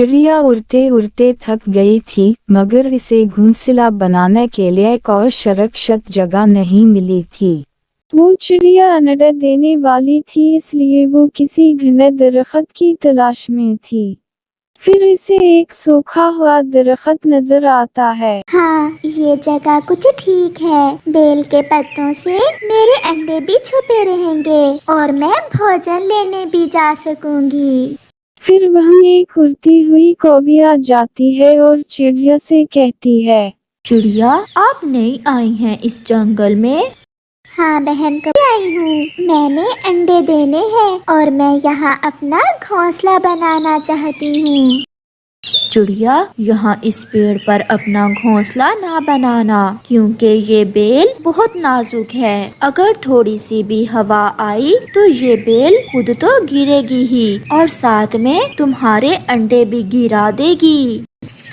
चिड़िया उड़ते उड़ते थक गई थी, मगर इसे घोंसला बनाने के लिए कोई सुरक्षित जगह नहीं मिली थी। वो चिड़िया अंडे देने वाली थी, इसलिए वो किसी घने दरख्त की तलाश में थी। फिर इसे एक सूखा हुआ दरख्त नजर आता है। हाँ, ये जगह कुछ ठीक है। बेल के पत्तों से मेरे अंडे भी छुपे रहेंगे और मैं भोजन लेने भी जा सकूंगी। फिर वहाँ एक उड़ती हुई कौवी आ जाती है और चिड़िया से कहती है, चिड़िया, आप नई आई हैं इस जंगल में? हाँ बहन, कभी आई हूँ। मैंने अंडे देने हैं और मैं यहाँ अपना घोंसला बनाना चाहती हूँ। चिड़िया, यहाँ इस पेड़ पर अपना घोंसला ना बनाना, क्योंकि ये बेल बहुत नाजुक है। अगर थोड़ी सी भी हवा आई तो ये बेल खुद तो गिरेगी ही और साथ में तुम्हारे अंडे भी गिरा देगी।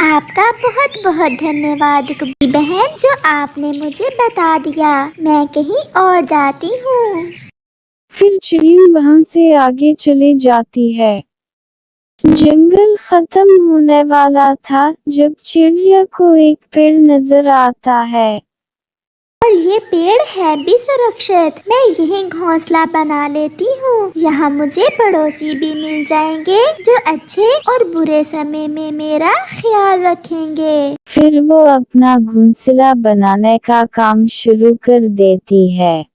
आपका बहुत बहुत धन्यवाद कबूतरी बहन, जो आपने मुझे बता दिया। मैं कहीं और जाती हूँ। फिर चिड़िया वहाँ से आगे चले जाती है। जंगल खत्म होने वाला था जब चिड़िया को एक पेड़ नजर आता है। और ये पेड़ है भी सुरक्षित। मैं यही घोंसला बना लेती हूँ। यहाँ मुझे पड़ोसी भी मिल जाएंगे जो अच्छे और बुरे समय में मेरा ख्याल रखेंगे। फिर वो अपना घोंसला बनाने का काम शुरू कर देती है।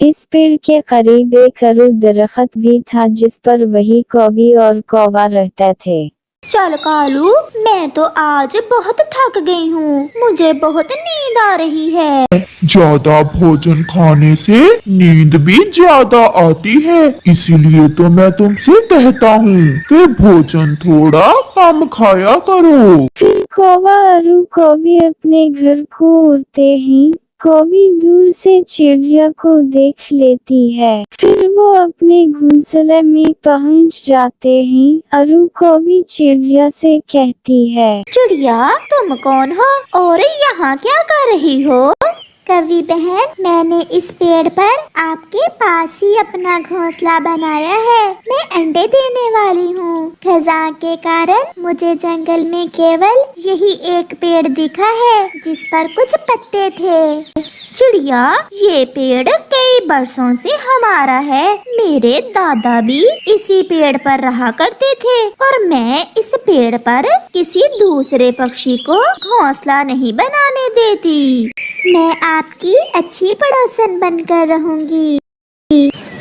इस पेड़ के करीब एक अरू दरख्त भी था जिस पर वही कौवी और कौवा रहते थे। चल कालू, मैं तो आज बहुत थक गई हूँ, मुझे बहुत नींद आ रही है। ज्यादा भोजन खाने से नींद भी ज्यादा आती है, इसीलिए तो मैं तुमसे कहता हूँ कि भोजन थोड़ा कम खाया करो। फिर कौवा अरू कौवी अपने घर को उड़ते ही कौवी दूर से चिड़िया को देख लेती है। फिर वो अपने घोंसले में पहुंच जाते ही अरू कौवी चिड़िया से कहती है, चिड़िया, तुम कौन हो और यहाँ क्या कर रही हो? कवि बहन, मैंने इस पेड़ पर आपके पास ही अपना घोंसला बनाया है। मैं अंडे देने वाली हूँ। खजा के कारण मुझे जंगल में केवल यही एक पेड़ दिखा है जिस पर कुछ पत्ते थे। चिड़िया, ये पेड़ कई बरसों से हमारा है। मेरे दादा भी इसी पेड़ पर रहा करते थे और मैं इस पेड़ पर किसी दूसरे पक्षी को घोंसला नहीं बनाने देती। मैं आपकी अच्छी पड़ोसन बनकर रहूंगी।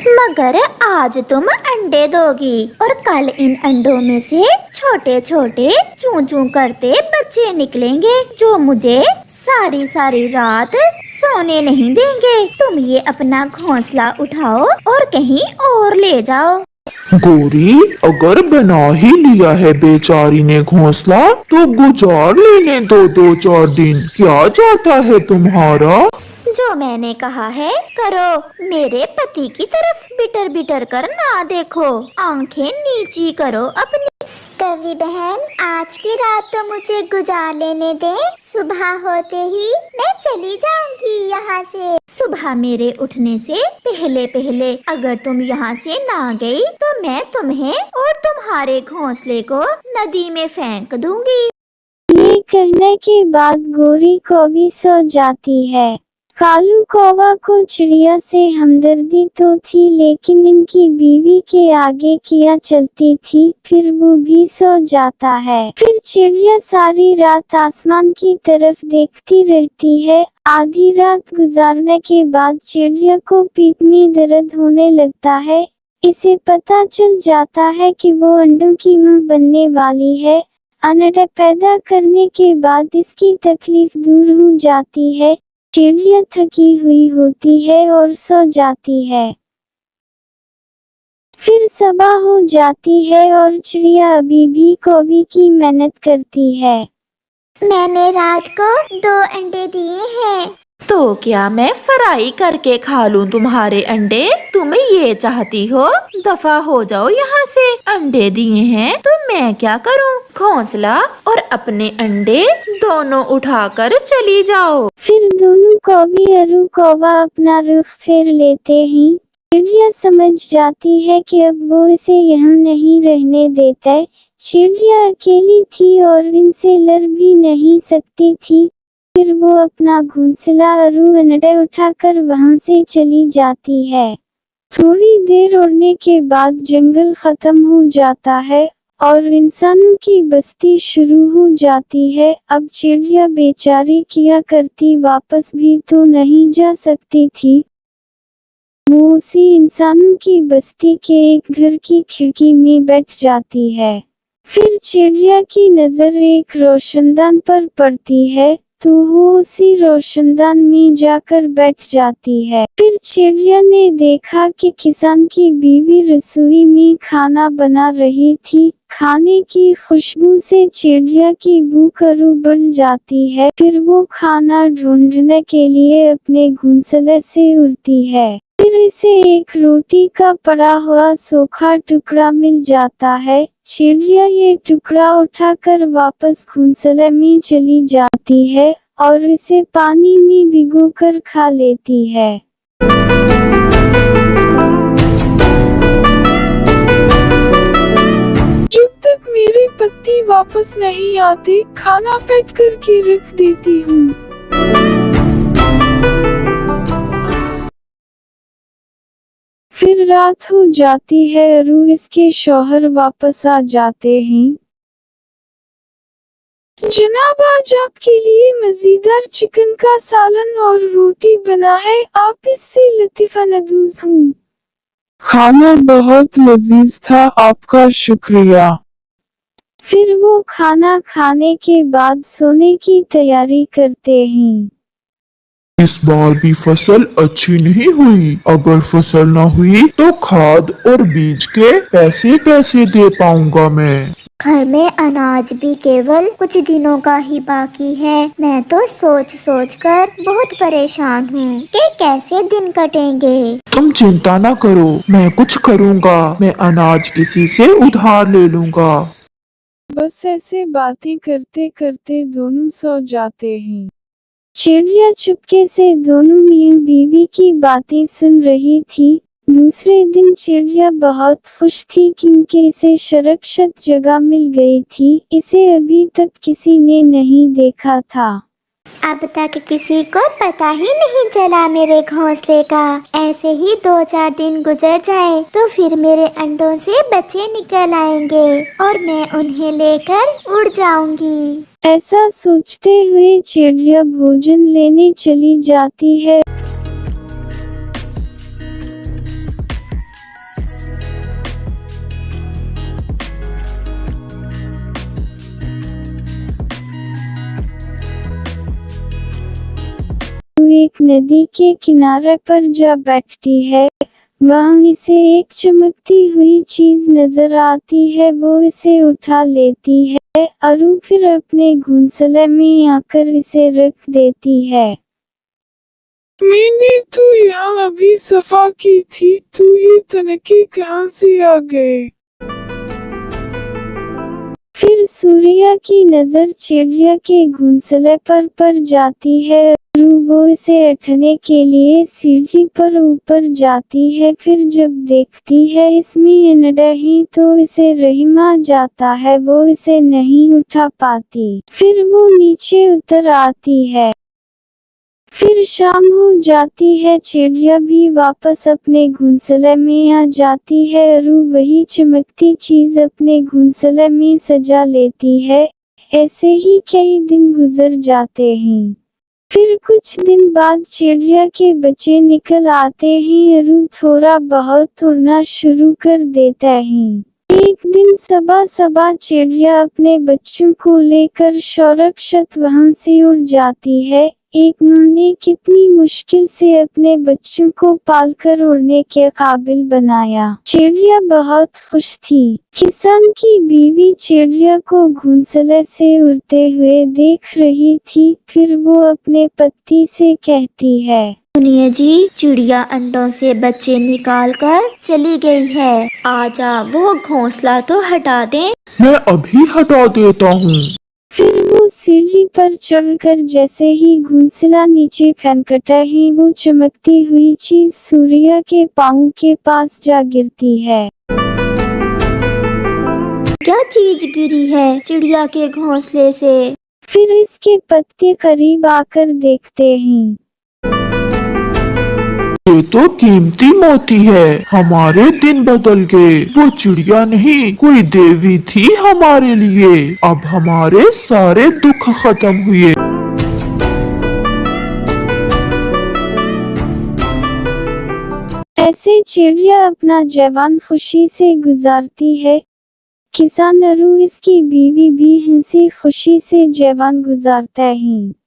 मगर आज तुम अंडे दोगी और कल इन अंडों में से छोटे छोटे चूं चूं करते बच्चे निकलेंगे जो मुझे सारी सारी रात सोने नहीं देंगे। तुम ये अपना घोंसला उठाओ और कहीं और ले जाओ। गोरी, अगर बना ही लिया है बेचारी ने घोंसला तो गुजार लेने दो 2-4 दिन, क्या जाता है तुम्हारा। जो मैंने कहा है करो। मेरे पति की तरफ बिटर बिटर कर ना देखो, आंखें नीची करो अपनी। कवि बहन, आज की रात तो मुझे गुजार लेने दे। सुबह होते ही मैं चली जाऊंगी यहाँ से। सुबह मेरे उठने से पहले पहले अगर तुम यहाँ से ना गई तो मैं तुम्हें और तुम्हारे घोंसले को नदी में फेंक दूंगी। ये कहने के बाद गोरी कौवी सो जाती है। कालू कौवा को चिड़िया से हमदर्दी तो थी, लेकिन इनकी बीवी के आगे किया चलती थी। फिर वो भी सो जाता है। फिर चिड़िया सारी रात आसमान की तरफ देखती रहती है। आधी रात गुजारने के बाद चिड़िया को पीठ में दर्द होने लगता है। इसे पता चल जाता है कि वो अंडों की मां बनने वाली है। अंडे पैदा करने के बाद इसकी तकलीफ दूर हो जाती है। चिड़िया थकी हुई होती है और सो जाती है। फिर सुबह हो जाती है और चिड़िया अभी भी कौवी की मेहनत करती है। मैंने रात को 2 अंडे दिए हैं। तो क्या मैं फ्राई करके खा लूं तुम्हारे अंडे? तुम ये चाहती हो? दफा हो जाओ यहाँ से। अंडे दिए हैं तो मैं क्या करूं? घोंसला और अपने अंडे दोनों उठाकर चली जाओ। फिर दोनों कौवी अरू कौवा अपना रुख फेर लेते ही चिड़िया समझ जाती है कि अब वो इसे यहाँ नहीं रहने देता। चिड़िया अकेली थी और इनसे लड़ भी नहीं सकती थी। फिर वो अपना घोंसला और अंडे उठाकर वहां से चली जाती है। थोड़ी देर उड़ने के बाद जंगल खत्म हो जाता है और इंसानों की बस्ती शुरू हो जाती है। अब चिड़िया बेचारी क्या करती, वापस भी तो नहीं जा सकती थी। वो उसी इंसानों की बस्ती के एक घर की खिड़की में बैठ जाती है। फिर चिड़िया की नजर एक रोशनदान पर पड़ती है तो वो उसी रोशनदान में जाकर बैठ जाती है। फिर चिड़िया ने देखा कि किसान की बीवी रसोई में खाना बना रही थी। खाने की खुशबू से चिड़िया की भूख और बढ़ जाती है। फिर वो खाना ढूंढने के लिए अपने घोंसले से उड़ती है। फिर इसे एक रोटी का पड़ा हुआ सूखा टुकड़ा मिल जाता है। चिड़िया ये टुकड़ा उठाकर वापस घोंसले में चली जाती है और इसे पानी में भिगोकर खा लेती है। जब तक मेरे पति वापस नहीं आते खाना पैक करके रख देती हूँ। फिर रात हो जाती है और इसके शौहर वापस आ जाते हैं। जनाब, आज आपके लिए मजेदार चिकन का सालन और रोटी बना है। आप इससे लतीफानदूज हूँ। खाना बहुत लजीज था, आपका शुक्रिया। फिर वो खाना खाने के बाद सोने की तैयारी करते हैं। इस बार भी फसल अच्छी नहीं हुई। अगर फसल न हुई तो खाद और बीज के पैसे कैसे दे पाऊंगा मैं? घर में अनाज भी केवल कुछ दिनों का ही बाकी है। मैं तो सोच सोच कर बहुत परेशान हूँ कि कैसे दिन कटेंगे। तुम चिंता न करो, मैं कुछ करूँगा। मैं अनाज किसी से उधार ले लूँगा। बस ऐसे बातें करते करते दोनों सो जाते हैं। चिड़िया चुपके से दोनों मियां बीवी की बातें सुन रही थी। दूसरे दिन चिड़िया बहुत खुश थी क्योंकि इसे सुरक्षित जगह मिल गई थी। इसे अभी तक किसी ने नहीं देखा था। अब तक किसी को पता ही नहीं चला मेरे घोंसले का। ऐसे ही 2-4 दिन गुजर जाए तो फिर मेरे अंडों से बच्चे निकल आएंगे और मैं उन्हें लेकर उड़ जाऊंगी। ऐसा सोचते हुए चिड़िया भोजन लेने चली जाती है। एक नदी के किनारे पर जा बैठती है। वहाँ इसे एक चमकती हुई चीज नजर आती है। वो इसे उठा लेती है और फिर अपने घोंसले में आकर इसे रख देती है। मैंने तो यहाँ अभी सफा की थी, तो ये तनके कहाँ से आ गए? फिर सूर्या की नजर चिड़िया के घोंसले पर पड़ जाती है। वो इसे उठने के लिए सीढ़ी पर ऊपर जाती है। फिर जब देखती है इसमें अंडे ही तो इसे रहम आ जाता है। वो इसे नहीं उठा पाती। फिर वो नीचे उतर आती है। फिर शाम हो जाती है। चिड़िया भी वापस अपने घोंसले में आ जाती है और वही चमकती चीज अपने घोंसले में सजा लेती है। ऐसे ही कई दिन गुजर जाते हैं। फिर कुछ दिन बाद चिड़िया के बच्चे निकल आते हैं और थोड़ा बहुत उड़ना शुरू कर देते हैं। एक दिन सबा चिड़िया अपने बच्चों को लेकर सुरक्षित वहां से उड़ जाती है। एक माँ ने कितनी मुश्किल से अपने बच्चों को पालकर उड़ने के काबिल बनाया। चिड़िया बहुत खुश थी। किसान की बीवी चिड़िया को घोंसले से उड़ते हुए देख रही थी। फिर वो अपने पति से कहती है, सुनिए जी, चिड़िया अंडों से बच्चे निकाल कर चली गई है। आजा वो घोंसला तो हटा दें। मैं अभी हटा देता हूँ। फिर वो सीढ़ी पर चढ़कर जैसे ही घोंसला नीचे फेंकता है वो चमकती हुई चीज सूर्या के पाँव के पास जा गिरती है। क्या चीज गिरी है चिड़िया के घोंसले से? फिर इसके पत्ते करीब आकर देखते हैं। ये तो कीमती मोती है, हमारे दिन बदल गए। वो चिड़िया नहीं, कोई देवी थी हमारे लिए। अब हमारे सारे दुख खत्म हुए। ऐसे चिड़िया अपना जवान खुशी से गुजारती है। किसान नरू इसकी बीवी भी हंसी खुशी से जवान गुजारता है।